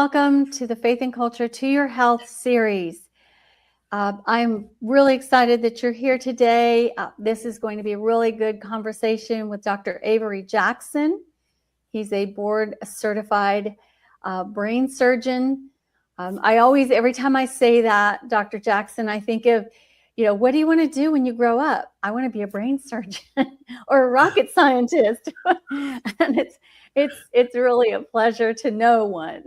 welcome to the Faith and Culture to Your Health series. I'm really excited that you're here today. This is going to be a really good conversation with Dr. Avery Jackson. He's a board certified brain surgeon. Every time I say that, Dr. Jackson, I think of, what do you want to do when you grow up? I want to be a brain surgeon or a rocket scientist. And it's really a pleasure to know one.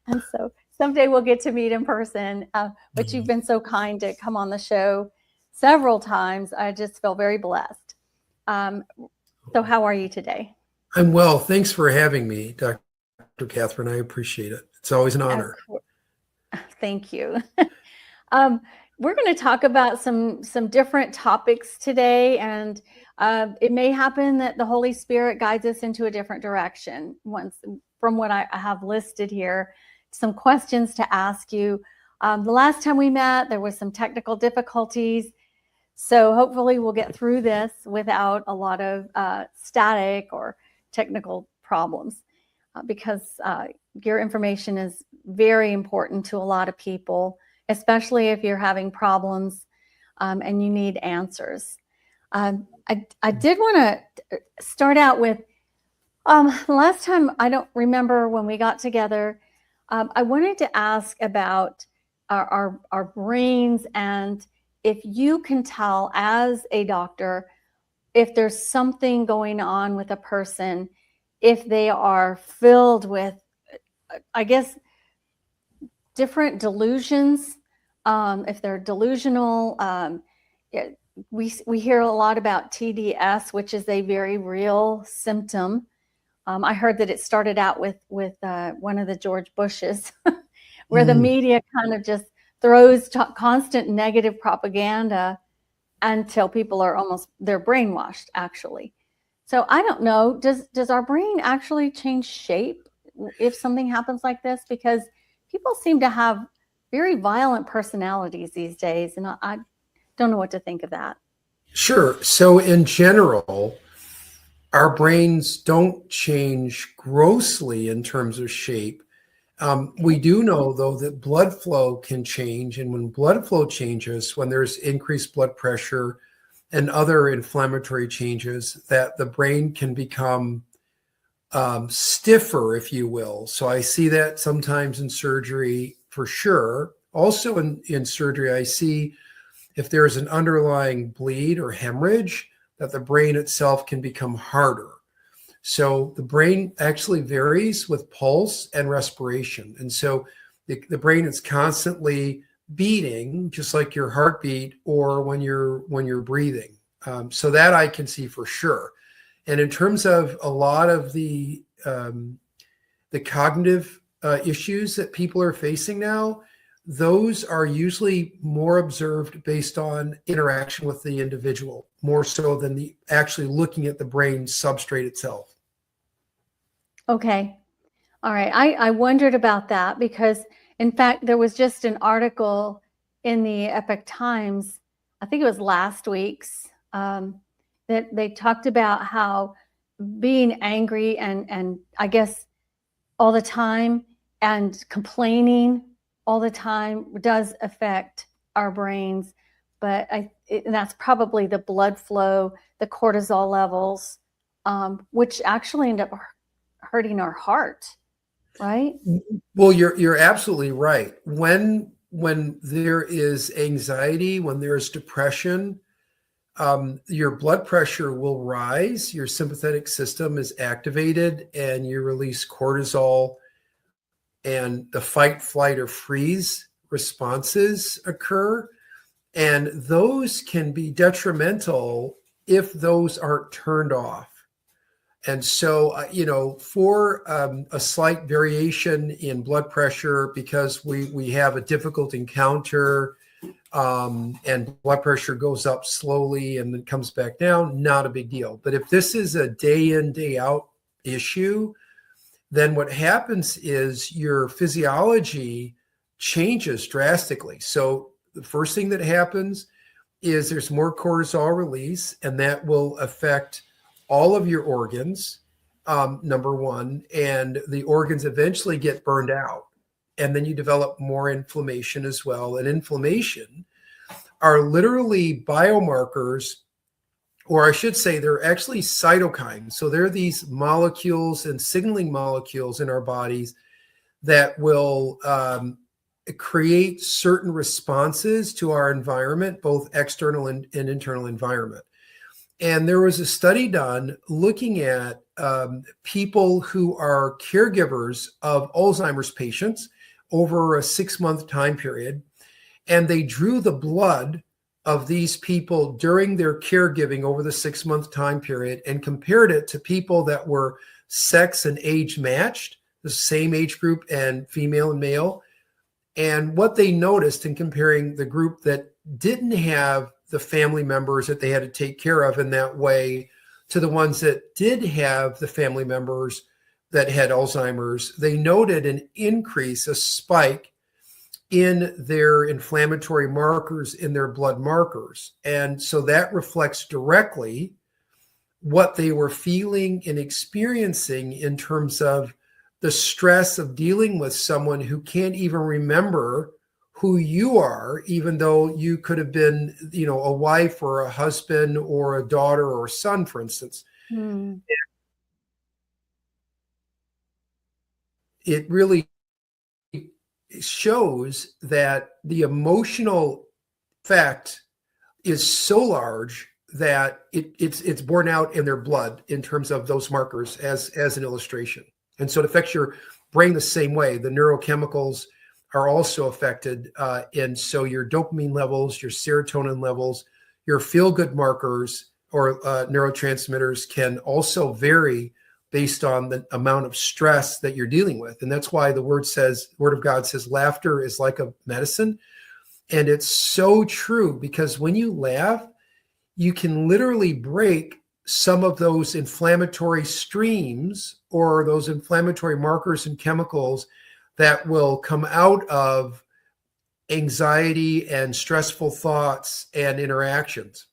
And so someday we'll get to meet in person. But you've been so kind to come on the show several times. I just feel very blessed. So how are you today? I'm well. Thanks for having me, Dr. Catherine. I appreciate it. It's always an honor. Thank you. We're going to talk about some different topics today, and it may happen that the Holy Spirit guides us into a different direction. From what I have listed here, some questions to ask you. The last time we met, there was some technical difficulties, so hopefully we'll get through this without a lot of static or technical problems, because your information is very important to a lot of people, especially if you're having problems and you need answers. I did want to start out with, last time, I don't remember when we got together, I wanted to ask about our brains, and if you can tell as a doctor, if there's something going on with a person, if they are filled with, I guess, different delusions, if they're delusional. We hear a lot about TDS, which is a very real symptom. I heard that it started out with one of the George Bushes, where the media kind of just throws constant negative propaganda until people are they're brainwashed, actually. So I don't know, does our brain actually change shape if something happens like this? Because people seem to have very violent personalities these days, and I don't know what to think of that. Sure. So in general, our brains don't change grossly in terms of shape. We do know, though, that blood flow can change. And when blood flow changes, when there's increased blood pressure and other inflammatory changes, that the brain can become stiffer, if you will. So I see that sometimes in surgery for sure. Also in surgery, I see if there's an underlying bleed or hemorrhage, that the brain itself can become harder. So the brain actually varies with pulse and respiration. And so the brain is constantly beating, just like your heartbeat or when you're breathing. So that I can see for sure. And in terms of a lot of the cognitive issues that people are facing now, those are usually more observed based on interaction with the individual, more so than the actually looking at the brain substrate itself. Okay. All right. I wondered about that because, in fact, there was just an article in the Epoch Times, I think it was last week's, that they talked about how being angry and I guess all the time and complaining all the time does affect our brains, but that's probably the blood flow, the cortisol levels, which actually end up hurting our heart, right? Well, you're absolutely right. When there is anxiety, when there's depression, your blood pressure will rise, your sympathetic system is activated, and you release cortisol, and the fight, flight, or freeze responses occur. And those can be detrimental if those aren't turned off. And so, for a slight variation in blood pressure, because we have a difficult encounter and blood pressure goes up slowly and then comes back down, not a big deal. But if this is a day in, day out issue, then what happens is your physiology changes drastically. So the first thing that happens is there's more cortisol release, and that will affect all of your organs. number one, and the organs eventually get burned out. And then you develop more inflammation as well. And inflammation are literally biomarkers, or I should say, they're actually cytokines. So they're these molecules and signaling molecules in our bodies that will create certain responses to our environment, both external and internal environment. And there was a study done looking at people who are caregivers of Alzheimer's patients over a 6-month time period. And they drew the blood of these people during their caregiving over the 6-month time period and compared it to people that were sex and age matched, the same age group and female and male. And what they noticed in comparing the group that didn't have the family members that they had to take care of in that way to the ones that did have the family members that had Alzheimer's, they noted an increase, a spike in their inflammatory markers, in their blood markers. And so that reflects directly what they were feeling and experiencing in terms of the stress of dealing with someone who can't even remember who you are, even though you could have been, a wife or a husband or a daughter or a son, for instance. It really shows that the emotional effect is so large that it's borne out in their blood in terms of those markers as an illustration. And so it affects your brain the same way. The neurochemicals are also affected. And so your dopamine levels, your serotonin levels, your feel-good markers or neurotransmitters can also vary based on the amount of stress that you're dealing with. And that's why the Word of God says, laughter is like a medicine. And it's so true, because when you laugh, you can literally break some of those inflammatory streams or those inflammatory markers and chemicals that will come out of anxiety and stressful thoughts and interactions.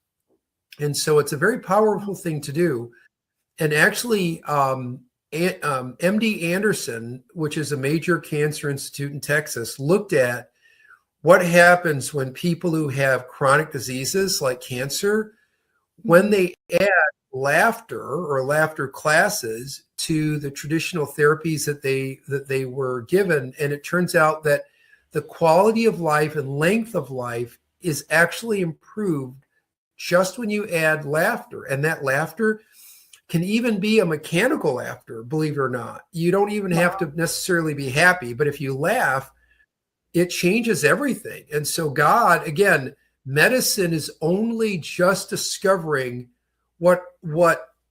And so it's a very powerful thing to do. And actually, MD Anderson, which is a major cancer institute in Texas, looked at what happens when people who have chronic diseases like cancer, when they add laughter or laughter classes to the traditional therapies that they were given. And it turns out that the quality of life and length of life is actually improved just when you add laughter. And that laughter can even be a mechanical laughter, believe it or not. You don't even have to necessarily be happy, but if you laugh, it changes everything. And so God, again, medicine is only just discovering what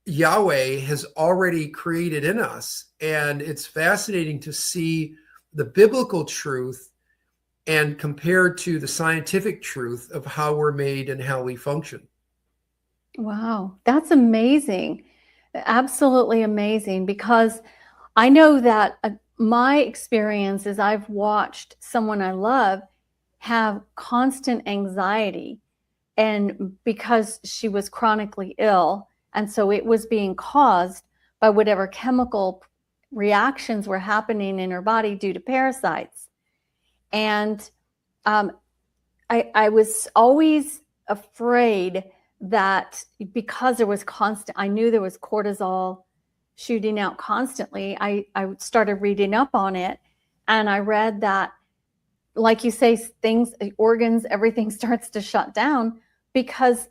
Yahweh has already created in us. And it's fascinating to see the biblical truth and compared to the scientific truth of how we're made and how we function. Wow, that's amazing. Absolutely amazing, because I know that my experience is I've watched someone I love have constant anxiety, and because she was chronically ill, and so it was being caused by whatever chemical reactions were happening in her body due to parasites. And I was always afraid that because there was I knew there was cortisol shooting out constantly. I started reading up on it, and I read that, like you say, things, organs, everything starts to shut down because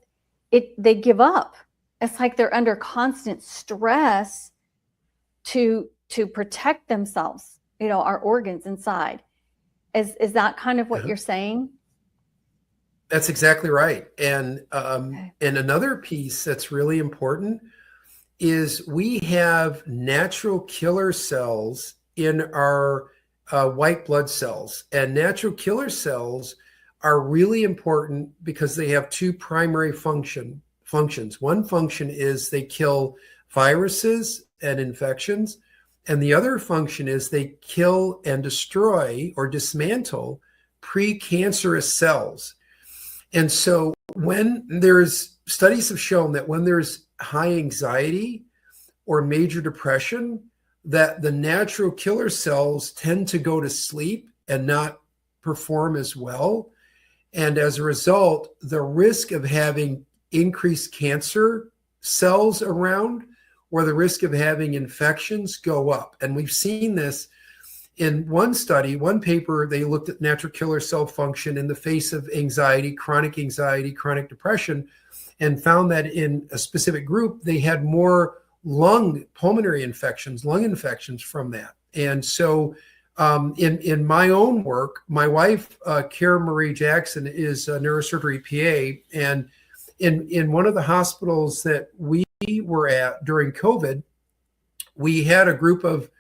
they give up. It's like they're under constant stress to protect themselves, our organs inside. Is that kind of what you're saying? That's exactly right. And and another piece that's really important is we have natural killer cells in our white blood cells. And natural killer cells are really important because they have two primary functions. One function is they kill viruses and infections. And the other function is they kill and destroy or dismantle precancerous cells. And so when studies have shown that when there's high anxiety or major depression, that the natural killer cells tend to go to sleep and not perform as well. And as a result, the risk of having increased cancer cells around or the risk of having infections go up. And we've seen this in one study, one paper. They looked at natural killer cell function in the face of anxiety, chronic depression, and found that in a specific group, they had more pulmonary infections, lung infections from that. And so in my own work, my wife, Kara Marie Jackson, is a neurosurgery PA. And in one of the hospitals that we were at during COVID, we had a group of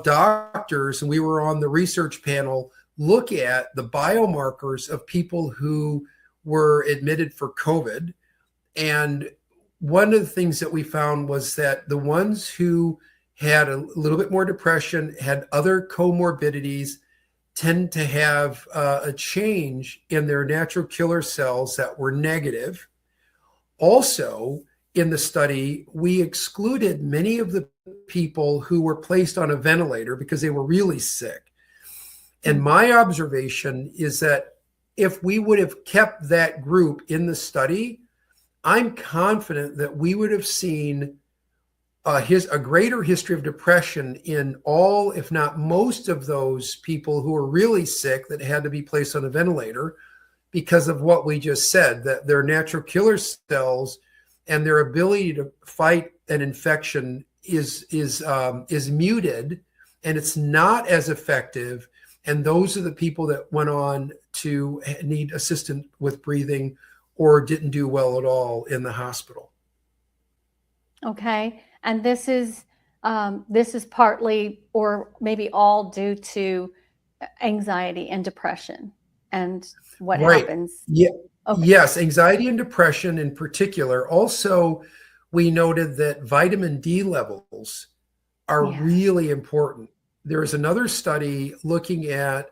doctors, and we were on the research panel, look at the biomarkers of people who were admitted for COVID. And one of the things that we found was that the ones who had a little bit more depression, had other comorbidities, tend to have a change in their natural killer cells that were negative. Also, in the study, we excluded many of the people who were placed on a ventilator because they were really sick. And my observation is that if we would have kept that group in the study, I'm confident that we would have seen a greater history of depression in all, if not most, of those people who were really sick that had to be placed on a ventilator because of what we just said, that their natural killer cells and their ability to fight an infection is muted, and it's not as effective. And those are the people that went on to need assistance with breathing or didn't do well at all in the hospital. Okay. And this is partly or maybe all due to anxiety and depression and what happens. Yeah. Okay. Yes, anxiety and depression in particular. Also, we noted that vitamin D levels are really important. There is another study looking at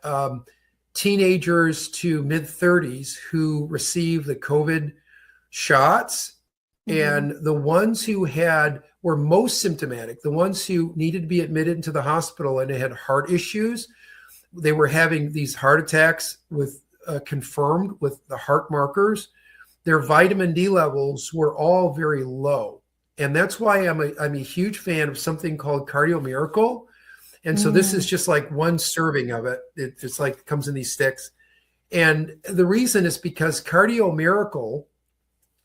teenagers to mid-30s who received the COVID shots, and the ones who were most symptomatic, the ones who needed to be admitted into the hospital and had heart issues, they were having these heart attacks with confirmed with the heart markers. Their vitamin D levels were all very low. And that's why I'm a huge fan of something called Cardio Miracle. And so this is just like one serving of it. It's like it comes in these sticks. And the reason is because Cardio Miracle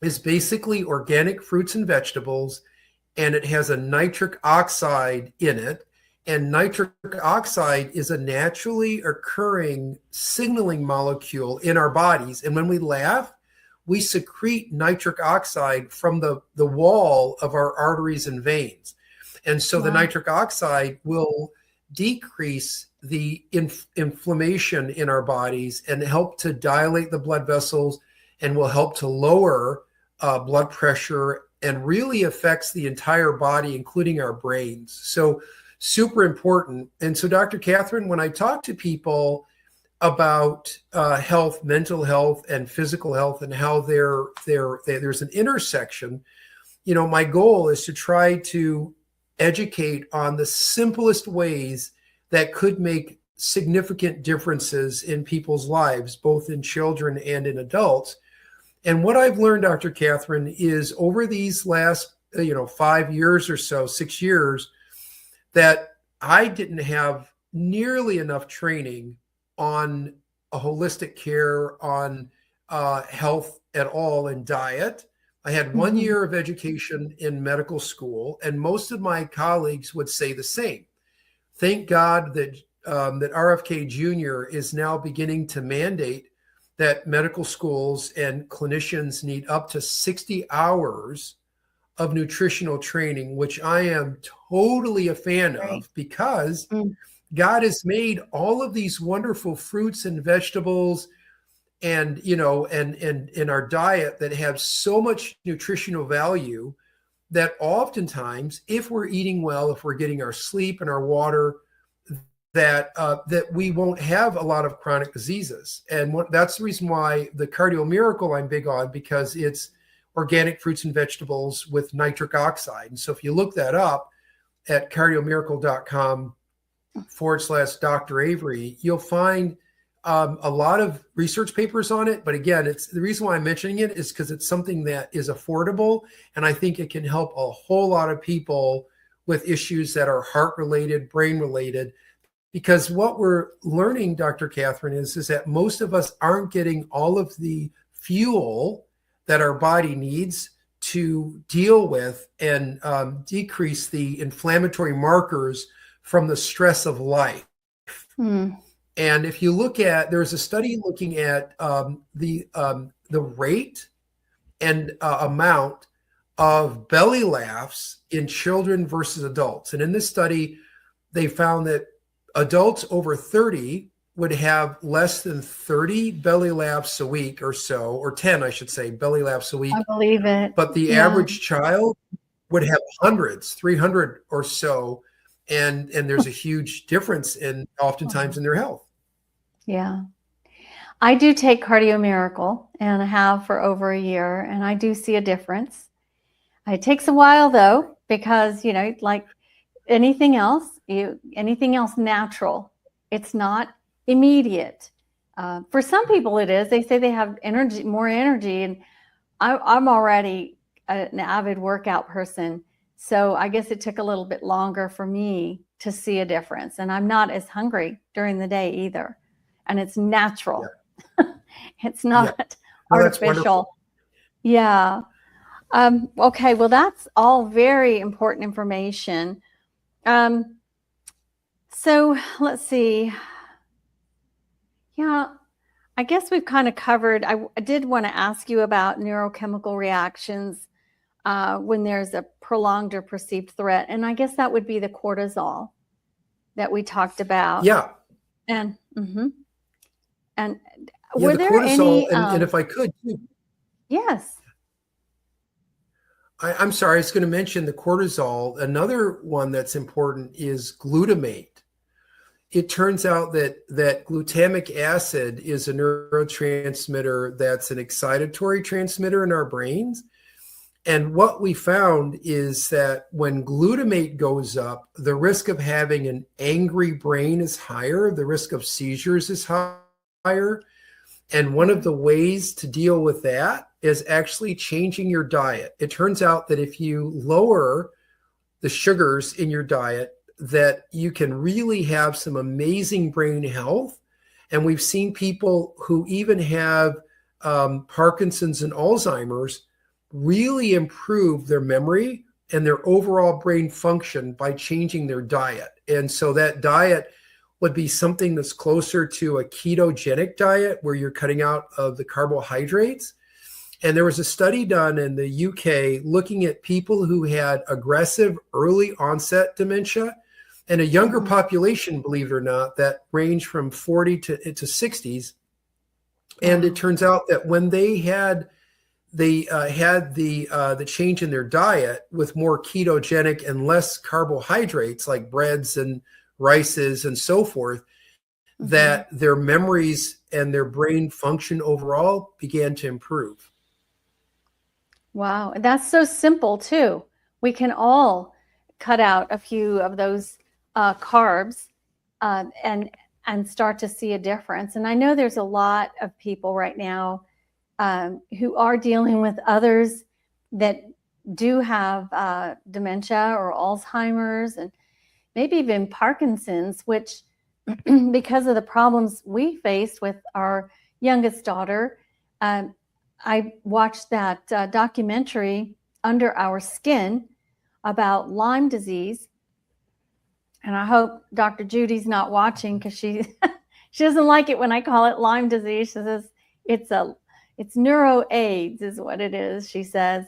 is basically organic fruits and vegetables, and it has a nitric oxide in it. And nitric oxide is a naturally occurring signaling molecule in our bodies. And when we laugh, we secrete nitric oxide from the wall of our arteries and veins. And so the nitric oxide will decrease the inflammation in our bodies and help to dilate the blood vessels, and will help to lower blood pressure, and really affects the entire body, including our brains. So super important. And so, Dr. Catherine, when I talk to people about health, mental health, and physical health, and how there's an intersection, my goal is to try to educate on the simplest ways that could make significant differences in people's lives, both in children and in adults. And what I've learned, Dr. Catherine, is over these last 5 years or so, 6 years, that I didn't have nearly enough training on a holistic care, on health at all, and diet. I had 1 year of education in medical school, and most of my colleagues would say the same. Thank God that RFK Jr. is now beginning to mandate that medical schools and clinicians need up to 60 hours of nutritional training, which I am totally a fan of, because God has made all of these wonderful fruits and vegetables and in our diet that have so much nutritional value that oftentimes, if we're eating well, if we're getting our sleep and our water, that we won't have a lot of chronic diseases. And that's the reason why the Cardio Miracle I'm big on, because it's organic fruits and vegetables with nitric oxide. And so if you look that up at cardiomiracle.com/Dr. Avery, you'll find a lot of research papers on it. But again, it's the reason why I'm mentioning it is because it's something that is affordable. And I think it can help a whole lot of people with issues that are heart related, brain related. Because what we're learning, Dr. Catherine, is that most of us aren't getting all of the fuel that our body needs to deal with and decrease the inflammatory markers from the stress of life. And if you look at, there's a study looking at the rate and amount of belly laughs in children versus adults. And in this study, they found that adults over 30 would have less than 30 belly laughs a week or so, or 10, I should say, belly laughs a week. I believe it. But the average child would have hundreds, 300 or so. And there's a huge difference in oftentimes in their health. Yeah. I do take Cardio Miracle, and I have for over a year, and I do see a difference. It takes a while though, because, you know, like anything else natural, it's not immediate. For some people it is. They say they have more energy, and I'm already an avid workout person. So I guess it took a little bit longer for me to see a difference, and I'm not as hungry during the day either. And it's natural. Yeah. It's not artificial. Yeah. Okay. Well, that's all very important information. So let's see. Yeah, I guess we've kind of covered. I did want to ask you about neurochemical reactions when there's a prolonged or perceived threat. And I guess that would be the cortisol that we talked about. Yeah. And, and were there cortisol, any? And if I could. Yes. I'm sorry, I was going to mention the cortisol. Another one that's important is glutamate. It turns out that glutamic acid is a neurotransmitter that's an excitatory transmitter in our brains. And what we found is that when glutamate goes up, the risk of having an angry brain is higher, the risk of seizures is higher. And one of the ways to deal with that is actually changing your diet. It turns out that if you lower the sugars in your diet, that you can really have some amazing brain health. And we've seen people who even have Parkinson's and Alzheimer's really improve their memory and their overall brain function by changing their diet. And so that diet would be something that's closer to a ketogenic diet where you're cutting out of the carbohydrates. And there was a study done in the UK looking at people who had aggressive early onset dementia and a younger population, believe it or not, that ranged from 40 to 60s. And it turns out that when they had the change in their diet with more ketogenic and less carbohydrates like breads and rices and so forth, that their memories and their brain function overall began to improve. Wow. That's so simple too. We can all cut out a few of those carbs and start to see a difference. And I know there's a lot of people right now who are dealing with others that do have dementia or Alzheimer's and maybe even Parkinson's, which because of the problems we faced with our youngest daughter, I watched that documentary, Under Our Skin, about Lyme disease. And I hope Dr. Judy's not watching because she doesn't like it when I call it Lyme disease. She says it's neuro AIDS is what it is, she says.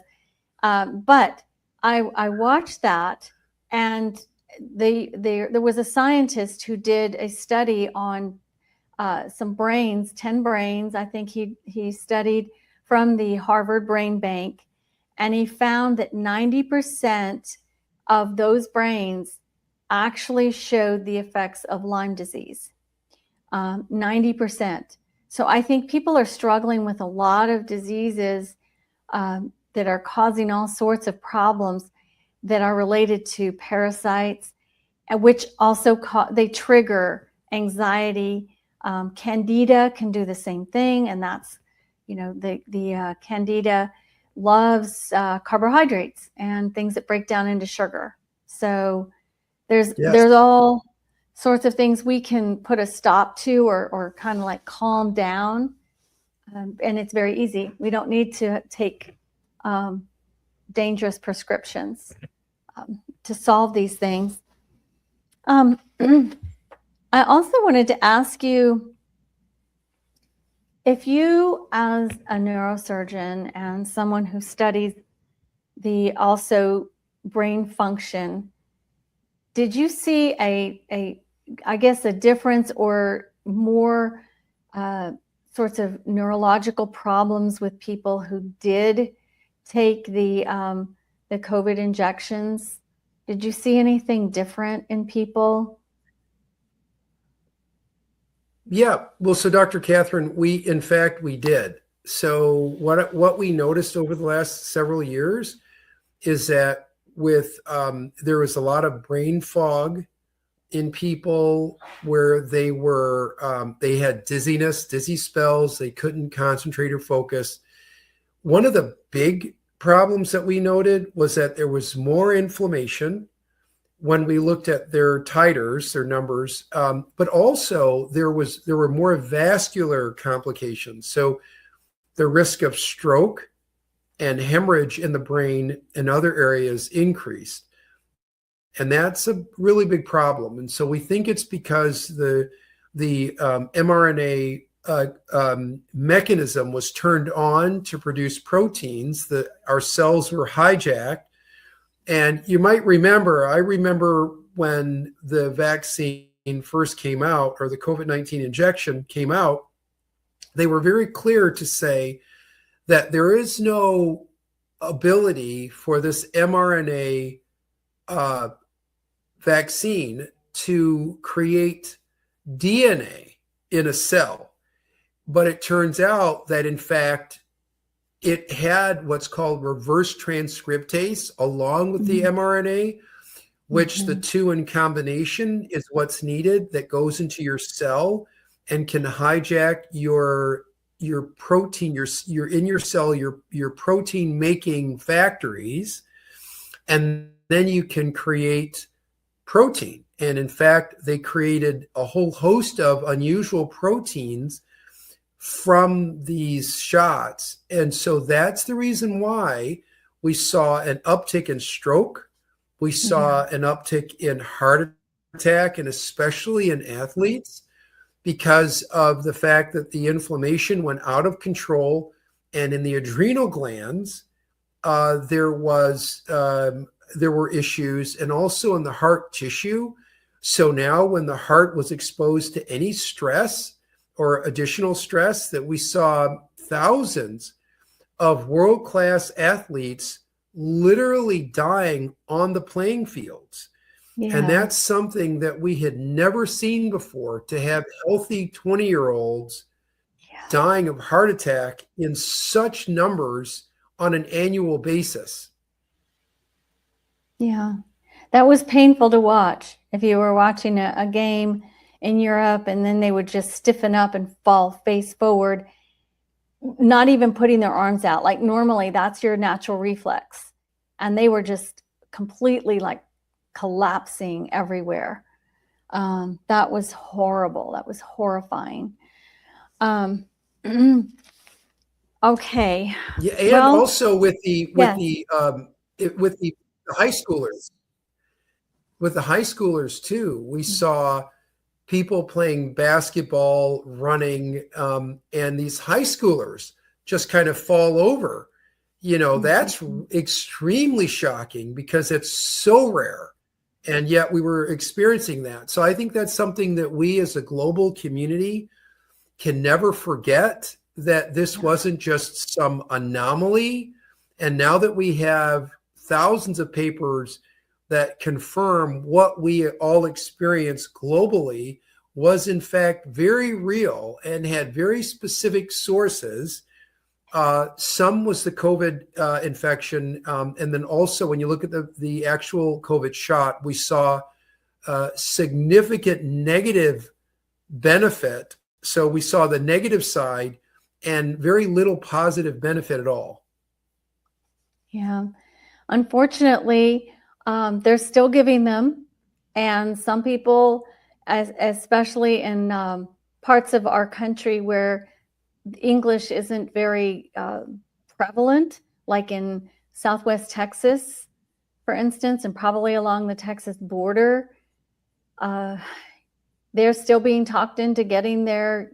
But I watched that, and there was a scientist who did a study on some brains, 10 brains. I think he studied from the Harvard Brain Bank, and he found that 90% of those brains actually showed the effects of Lyme disease. 90%. So I think people are struggling with a lot of diseases that that are causing all sorts of problems that are related to parasites, which also they trigger anxiety. Candida can do the same thing, and that's, the Candida loves carbohydrates and things that break down into sugar. So there's all sorts of things we can put a stop to, or kind of like calm down, and it's very easy. We don't need to take dangerous prescriptions to solve these things. I also wanted to ask you, if you, as a neurosurgeon and someone who studies the also brain function, did you see a difference or more sorts of neurological problems with people who did take the COVID injections? Did you see anything different in people? Yeah. Well, so Dr. Catherine, we did. So what we noticed over the last several years is that there was a lot of brain fog in people, where they had dizzy spells, they couldn't concentrate or focus. One of the big problems that we noted was that there was more inflammation when we looked at their titers, their numbers, but also there were more vascular complications. So the risk of stroke and hemorrhage in the brain and other areas increased. And that's a really big problem. And so we think it's because the mRNA mechanism was turned on to produce proteins, that our cells were hijacked. And you might remember, I remember when the vaccine first came out, or the COVID-19 injection came out, they were very clear to say that there is no ability for this mRNA vaccine to create DNA in a cell. But it turns out that, in fact, it had what's called reverse transcriptase along with the mRNA, which the two in combination is what's needed, that goes into your cell and can hijack your protein, your in your cell, your protein making factories, and then you can create protein. And in fact, they created a whole host of unusual proteins from these shots. And so that's the reason why we saw an uptick in stroke. We saw an uptick in heart attack, and especially in athletes, because of the fact that the inflammation went out of control. And in the adrenal glands, there were issues, and also in the heart tissue. So now when the heart was exposed to any stress or additional stress, that we saw thousands of world-class athletes literally dying on the playing fields. Yeah. And that's something that we had never seen before, to have healthy 20-year-olds dying of heart attack in such numbers on an annual basis. Yeah, that was painful to watch. If you were watching a game in Europe, and then they would just stiffen up and fall face forward, not even putting their arms out. Like normally that's your natural reflex. And they were just completely like collapsing everywhere. That was horrible. That was horrifying. Okay. Yeah, and also with the high schoolers. With the high schoolers too, we saw people playing basketball, running, and these high schoolers just kind of fall over. That's extremely shocking, because it's so rare. And yet we were experiencing that. So I think that's something that we as a global community can never forget, that this wasn't just some anomaly. And now that we have thousands of papers that confirm what we all experience globally was in fact very real and had very specific sources, Some was the COVID infection. And then also when you look at the actual COVID shot, we saw significant negative benefit. So we saw the negative side and very little positive benefit at all. Yeah. Unfortunately, they're still giving them. And some people, especially in parts of our country where English isn't very prevalent, like in Southwest Texas, for instance, and probably along the Texas border, they're still being talked into getting their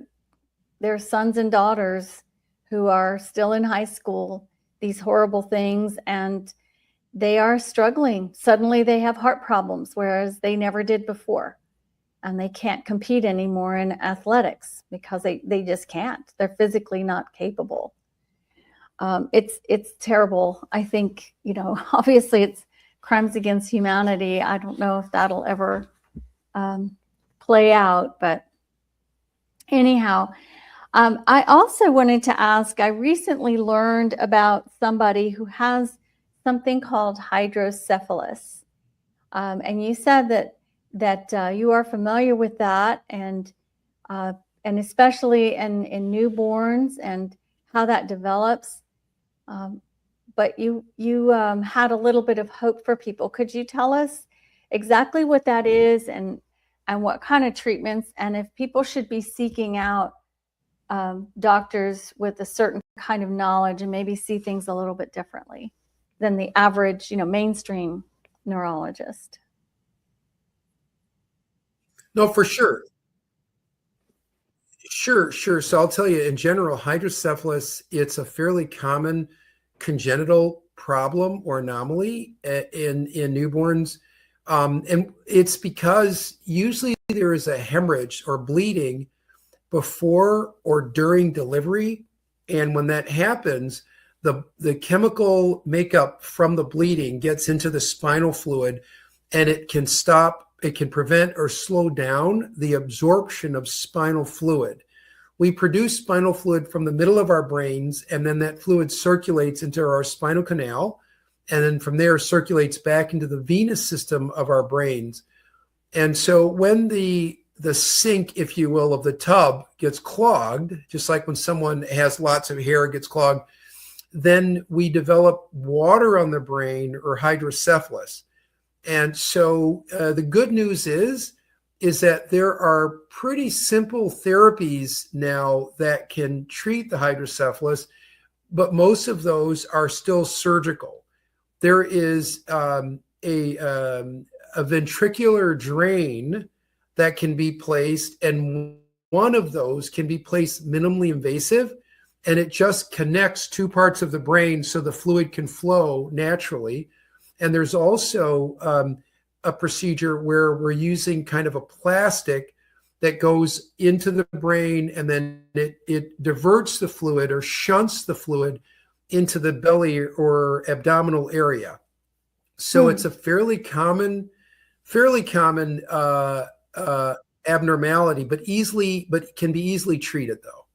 sons and daughters who are still in high school these horrible things, and they are struggling. Suddenly they have heart problems, whereas they never did before. And they can't compete anymore in athletics because they just can't. They're physically not capable. It's terrible. I think, obviously it's crimes against humanity. I don't know if that'll ever play out, but anyhow, I also wanted to ask, I recently learned about somebody who has something called hydrocephalus. And you said that you are familiar with that, and especially in newborns and how that develops. But you had a little bit of hope for people. Could you tell us exactly what that is and what kind of treatments, and if people should be seeking out doctors with a certain kind of knowledge and maybe see things a little bit differently than the average, mainstream neurologist? No, for sure. Sure. So I'll tell you, in general, hydrocephalus, it's a fairly common congenital problem or anomaly in newborns. And it's because usually there is a hemorrhage or bleeding before or during delivery. And when that happens, the chemical makeup from the bleeding gets into the spinal fluid, and it can prevent or slow down the absorption of spinal fluid. We produce spinal fluid from the middle of our brains, and then that fluid circulates into our spinal canal, and then from there circulates back into the venous system of our brains. And so when the sink, if you will, of the tub gets clogged, just like when someone has lots of hair gets clogged, then we develop water on the brain or hydrocephalus. And so the good news is that there are pretty simple therapies now that can treat the hydrocephalus, but most of those are still surgical. There is a ventricular drain that can be placed, and one of those can be placed minimally invasive, and it just connects two parts of the brain so the fluid can flow naturally. And there's also a procedure where we're using kind of a plastic that goes into the brain, and then it diverts the fluid or shunts the fluid into the belly or abdominal area. So it's a fairly common abnormality, but can be easily treated though.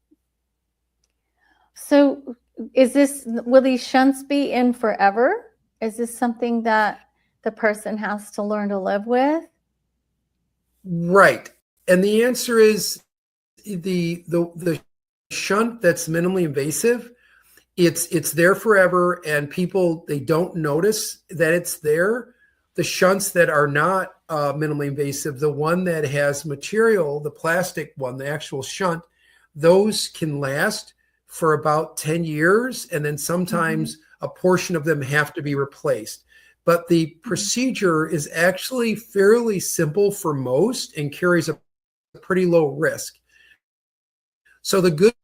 So will these shunts be in forever? Is this something that the person has to learn to live with? Right. And the answer is the shunt that's minimally invasive, it's there forever, and people, they don't notice that it's there. The shunts that are not minimally invasive, the one that has material, the plastic one, the actual shunt, those can last for about 10 years, and then sometimes a portion of them have to be replaced. But the procedure is actually fairly simple for most and carries a pretty low risk. So the good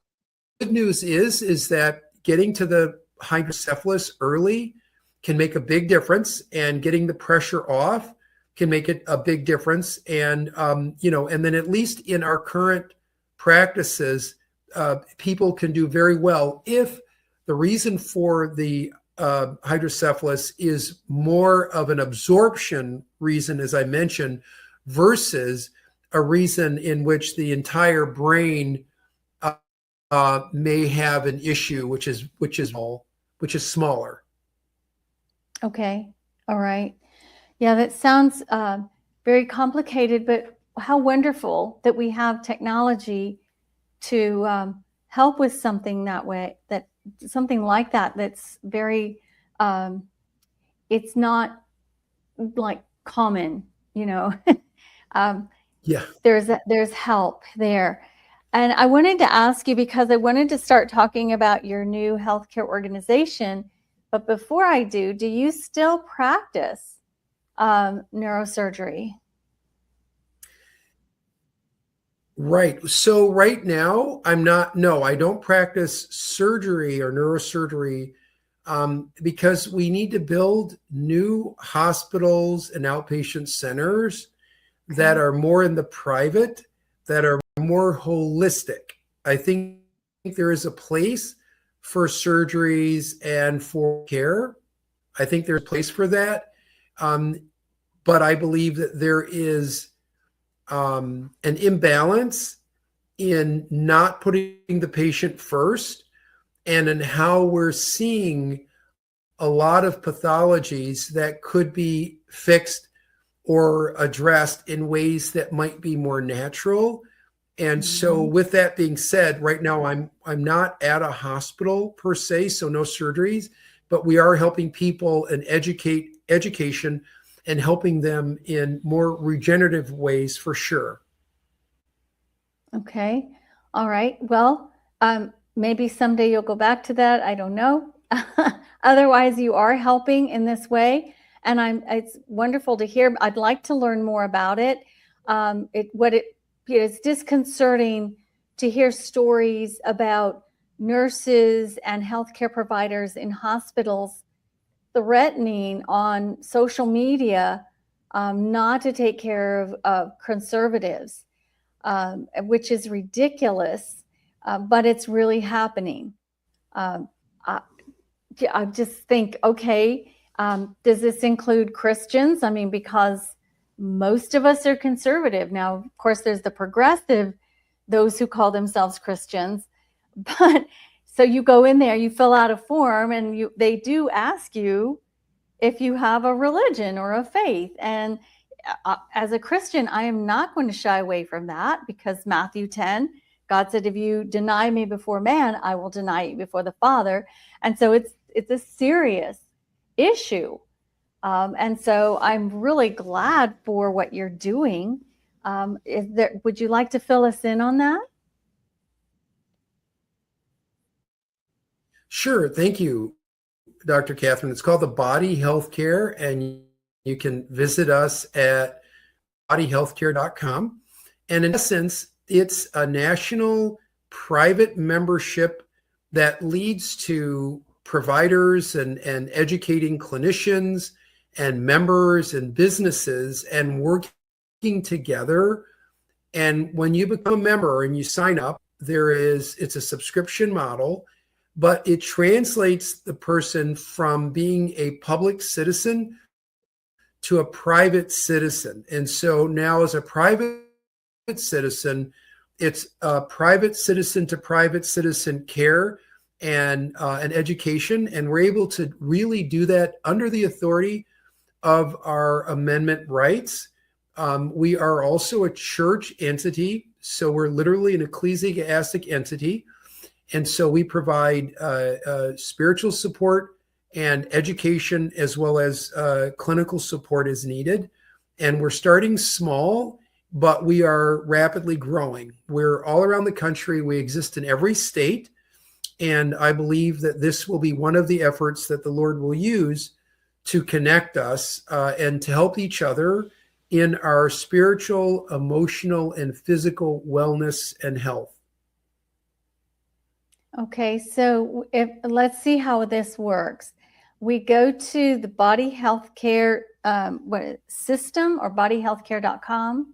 news is that getting to the hydrocephalus early can make a big difference, and getting the pressure off can make it a big difference. And, and then at least in our current practices, people can do very well if the reason for the hydrocephalus is more of an absorption reason, as I mentioned, versus a reason in which the entire brain may have an issue, which is smaller. Okay. All right. Yeah, that sounds very complicated, but how wonderful that we have technology to help with something that way, that something like that, that's very, it's not like common, you know. um, Yeah. there's help there. And I wanted to ask you, because I wanted to start talking about your new healthcare organization. But before I do you still practice neurosurgery? Right. So right now, I don't practice surgery or neurosurgery because we need to build new hospitals and outpatient centers that are more in the private, that are more holistic. I think there is a place for surgeries and for care. I think there's a place for that. But I believe that there is an imbalance in not putting the patient first and in how we're seeing a lot of pathologies that could be fixed or addressed in ways that might be more natural. And so with that being said, right now I'm not at a hospital per se, so no surgeries, but we are helping people and education and helping them in more regenerative ways for sure. Okay. All right. Well, maybe someday you'll go back to that. I don't know. Otherwise, you are helping in this way, and it's wonderful to hear. I'd like to learn more about it. It's disconcerting to hear stories about nurses and healthcare providers in hospitals threatening on social media not to take care of conservatives, which is ridiculous, but it's really happening. I just think, okay, does this include Christians? I mean, because most of us are conservative. Now, of course, there's the progressive, those who call themselves Christians. But so you go in there, you fill out a form, and they do ask you if you have a religion or a faith. And as a Christian, I am not going to shy away from that, because Matthew 10, God said, if you deny me before man, I will deny you before the Father. And so it's a serious issue. And so I'm really glad for what you're doing. Would you like to fill us in on that? Sure. Thank you, Dr. Catherine. It's called the Body Healthcare, and you can visit us at bodyhealthcare.com. And in essence, it's a national private membership that leads to providers and educating clinicians and members and businesses and working together. And when you become a member and you sign up, it's a subscription model, but it translates the person from being a public citizen to a private citizen. And so now, as a private citizen, it's private citizen to private citizen care and education. And we're able to really do that under the authority of our amendment rights. We are also a church entity. So we're literally an ecclesiastic entity. And so we provide spiritual support and education, as well as clinical support as needed. And we're starting small, but we are rapidly growing. We're all around the country. We exist in every state. And I believe that this will be one of the efforts that the Lord will use to connect us and to help each other in our spiritual, emotional, and physical wellness and health. Okay, so let's see how this works. We go to the Body Healthcare system, or bodyhealthcare.com.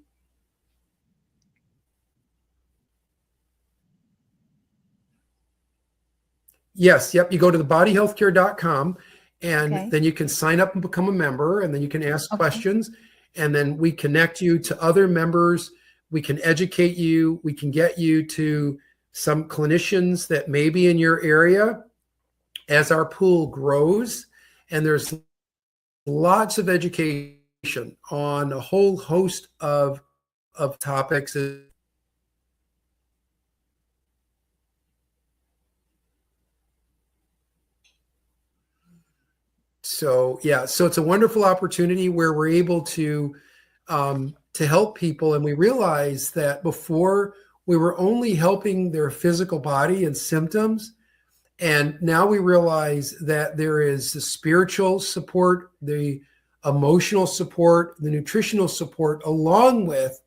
Yes, yep. You go to the bodyhealthcare.com, and then you can sign up and become a member, and then you can ask questions, and then we connect you to other members. We can educate you. We can get you to some clinicians that may be in your area as our pool grows, and there's lots of education on a whole host of topics. So yeah, so it's a wonderful opportunity where we're able to help people, and we realize that before we were only helping their physical body and symptoms, and now we realize that there is the spiritual support, the emotional support, the nutritional support, along with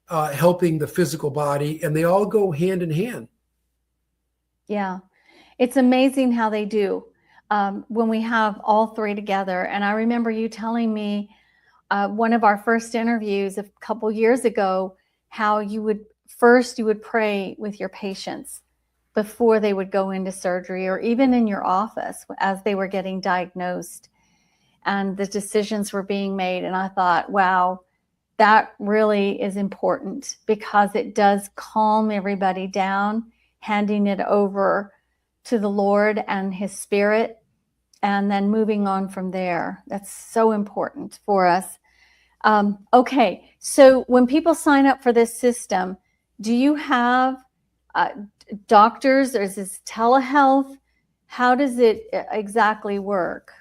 helping the physical body, and they all go hand in hand. Yeah, it's amazing how they do when we have all three together. And I remember you telling me one of our first interviews a couple years ago, how you would pray with your patients before they would go into surgery, or even in your office as they were getting diagnosed and the decisions were being made. And I thought, wow, that really is important, because it does calm everybody down, handing it over to the Lord and His Spirit, and then moving on from there. That's so important for us. Okay, so when people sign up for this system, do you have doctors, or is this telehealth? How does it exactly work?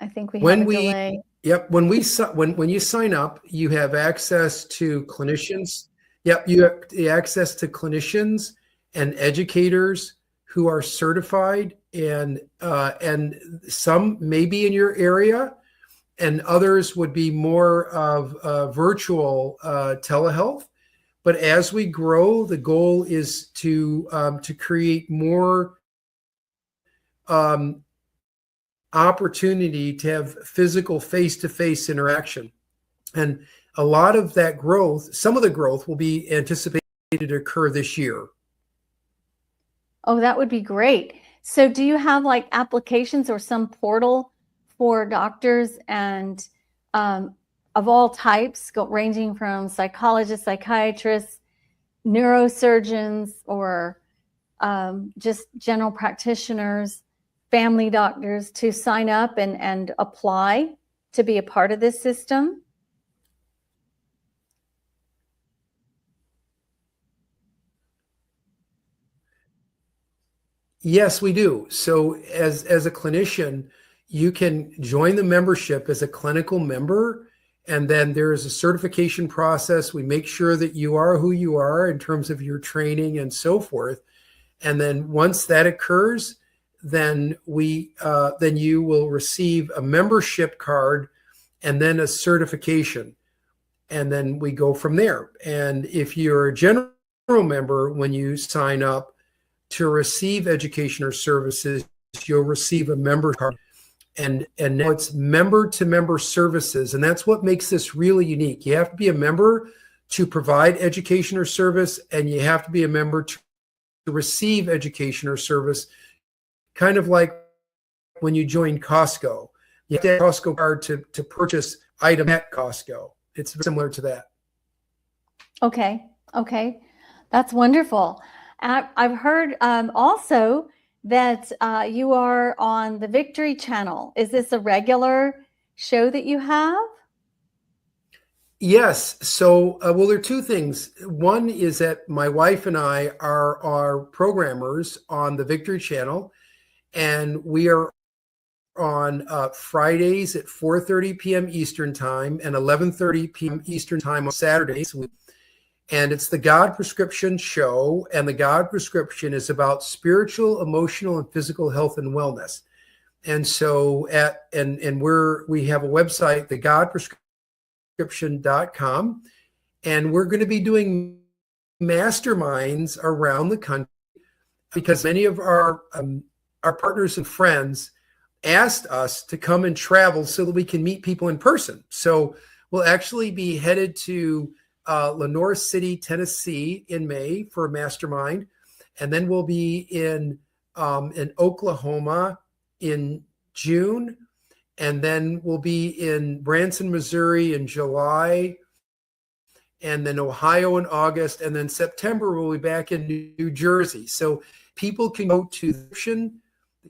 I think we have a delay. Yep. When you sign up, you have access to clinicians. Yep. You have the access to clinicians and educators who are certified, and some may be in your area, and others would be more of virtual telehealth. But as we grow, the goal is to create more opportunity to have physical face-to-face interaction. And a lot of that growth, some of the growth will be anticipated to occur this year. Oh, that would be great. So do you have like applications or some portal for doctors and of all types, ranging from psychologists, psychiatrists, neurosurgeons, or just general practitioners, family doctors, to sign up and apply to be a part of this system? Yes, we do. So as a clinician, you can join the membership as a clinical member, and then there is a certification process. We make sure that you are who you are in terms of your training and so forth. And then once that occurs, then then you will receive a membership card and then a certification. And then we go from there. And if you're a general member, when you sign up to receive education or services, you'll receive a member card. And now it's member to member services. And that's what makes this really unique. You have to be a member to provide education or service, and you have to be a member to receive education or service, kind of like when you join Costco. You have to have a Costco card to purchase items at Costco. It's similar to that. Okay, that's wonderful. I've heard also that you are on the Victory channel. Is this a regular show that you have? Yes. So, well, there are two things. One is that my wife and I are programmers on the Victory channel, and we are on Fridays at 4:30 p.m. Eastern time and 11:30 p.m. Eastern time on Saturdays. And it's the God Prescription show, and the God Prescription is about spiritual, emotional, and physical health and wellness. And so we have a website, thegodprescription.com, and we're going to be doing masterminds around the country, because many of our partners and friends asked us to come and travel so that we can meet people in person. So we'll actually be headed to Lenoir City, Tennessee in May for a mastermind. And then we'll be in in Oklahoma in June, and then we'll be in Branson, Missouri in July, and then Ohio in August, and then September we'll be back in New Jersey. So people can go to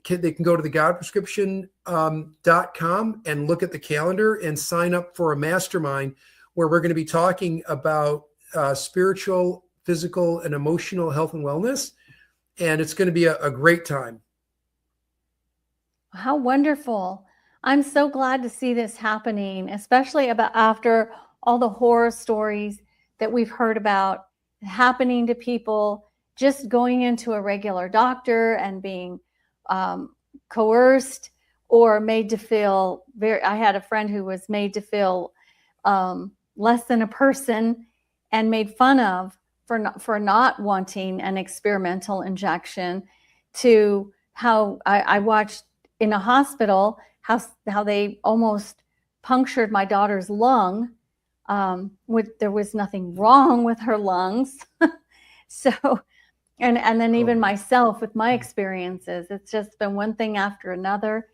they can go to the godprescription.com and look at the calendar and sign up for a mastermind where we're going to be talking about spiritual, physical, and emotional health and wellness. And it's going to be a great time. How wonderful. I'm so glad to see this happening, especially about after all the horror stories that we've heard about happening to people just going into a regular doctor and being coerced or made to feel I had a friend who was made to feel less than a person and made fun of for not wanting an experimental injection, to how I watched in a hospital how they almost punctured my daughter's lung. There was nothing wrong with her lungs. So, and then even myself with my experiences, it's just been one thing after another.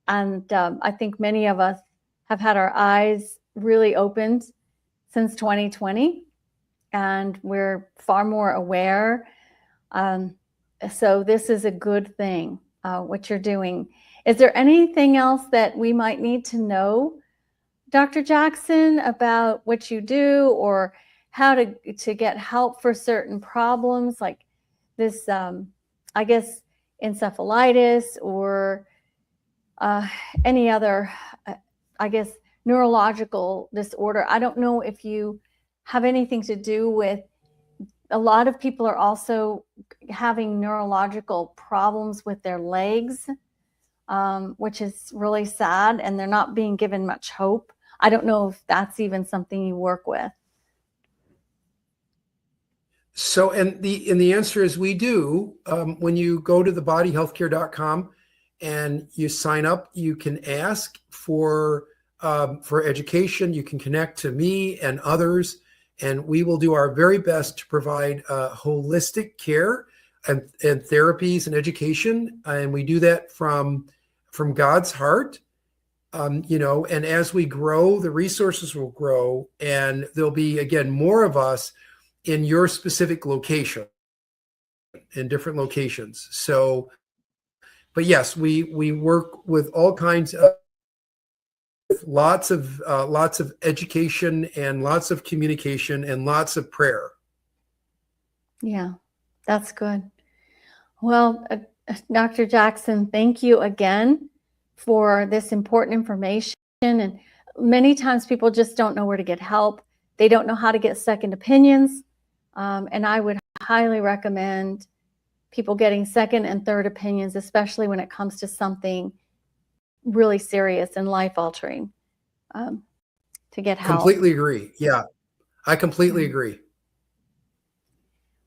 And I think many of us have had our eyes really opened since 2020, and we're far more aware. So this is a good thing, what you're doing. Is there anything else that we might need to know, Dr. Jackson, about what you do or how to get help for certain problems like this, I guess, encephalitis or any other, I guess, neurological disorder? I don't know if you have anything to do with, a lot of people are also having neurological problems with their legs, which is really sad, and they're not being given much hope. I don't know if that's even something you work with. So, and the answer is we do. When you go to thebodyhealthcare.com and you sign up, you can ask for education. You can connect to me and others, and we will do our very best to provide holistic care and therapies and education. And we do that from God's heart. And as we grow, the resources will grow, and there'll be, again, more of us in your specific location, in different locations. So, but yes, we work with all kinds of lots of education and lots of communication and lots of prayer. Yeah, that's good. Well, Dr. Jackson, thank you again for this important information. And many times people just don't know where to get help. They don't know how to get second opinions. And I would highly recommend people getting second and third opinions, especially when it comes to something really serious and life-altering, to get help. Completely agree. Yeah, I completely agree.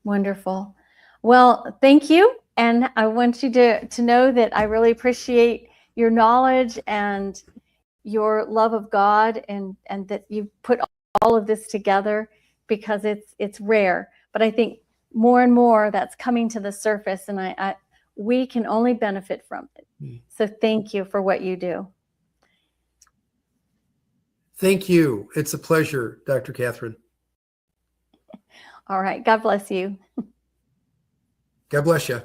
Wonderful. Well, thank you. And I want you to know that I really appreciate your knowledge and your love of God, and that you put all of this together, because it's rare. But I think more and more that's coming to the surface, and we can only benefit from it. So thank you for what you do. Thank you. It's a pleasure, Dr. Catherine. All right. God bless you. God bless you.